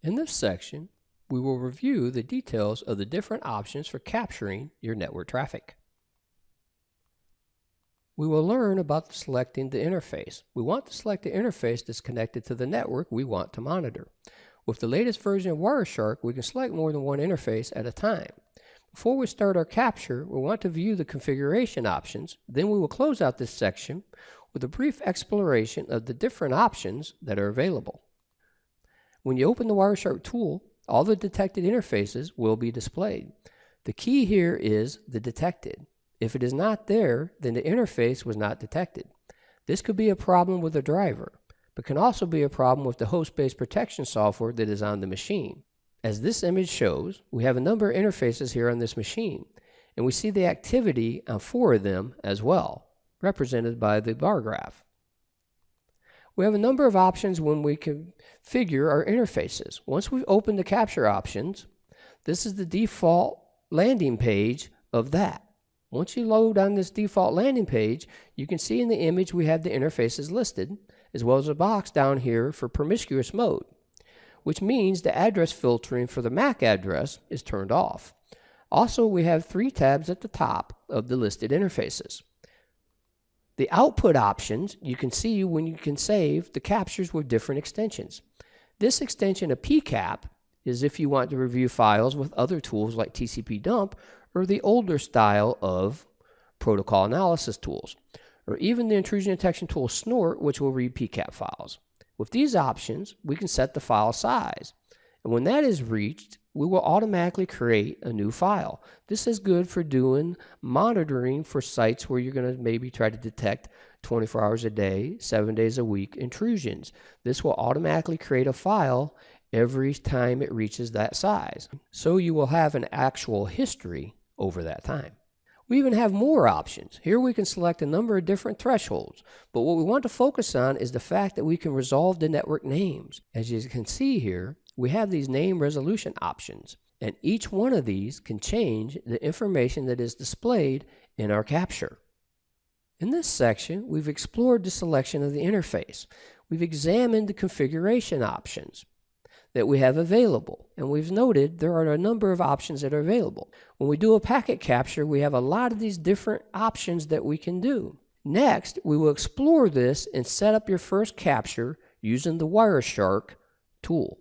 In this section, we will review the details of the different options for capturing your network traffic. We will learn about selecting the interface. We want to select the interface that's connected to the network we want to monitor. With the latest version of Wireshark, we can select more than one interface at a time. Before we start our capture, we want to view the configuration options. Then we will close out this section with a brief exploration of the different options that are available. When you open the Wireshark tool, all the detected interfaces will be displayed. The key here is the detected. If it is not there, then the interface was not detected. This could be a problem with the driver, but can also be a problem with the host-based protection software that is on the machine. As this image shows, we have a number of interfaces here on this machine, and we see the activity on 4 of them as well, represented by the bar graph. We have a number of options when we configure our interfaces. Once we've opened the capture options, this is the default landing page of that. Once you load on this default landing page, you can see in the image we have the interfaces listed, as well as a box down here for promiscuous mode, which means the address filtering for the MAC address is turned off. Also, we have 3 tabs at the top of the listed interfaces. The output options, you can see when you can save the captures with different extensions. This extension of PCAP is if you want to review files with other tools like TCP dump or the older style of protocol analysis tools, or even the intrusion detection tool Snort, which will read PCAP files. With these options, we can set the file size, and when that is reached, we will automatically create a new file. This is good for doing monitoring for sites where you're going to maybe try to detect 24 hours a day, 7 days a week intrusions. This will automatically create a file every time it reaches that size. So you will have an actual history over that time. We even have more options. Here we can select a number of different thresholds, but what we want to focus on is the fact that we can resolve the network names. As you can see here, we have these name resolution options, and each one of these can change the information that is displayed in our capture. In this section, we've explored the selection of the interface. We've examined the configuration options that we have available, and we've noted there are a number of options that are available. When we do a packet capture, we have a lot of these different options that we can do. Next, we will explore this and set up your first capture using the Wireshark tool.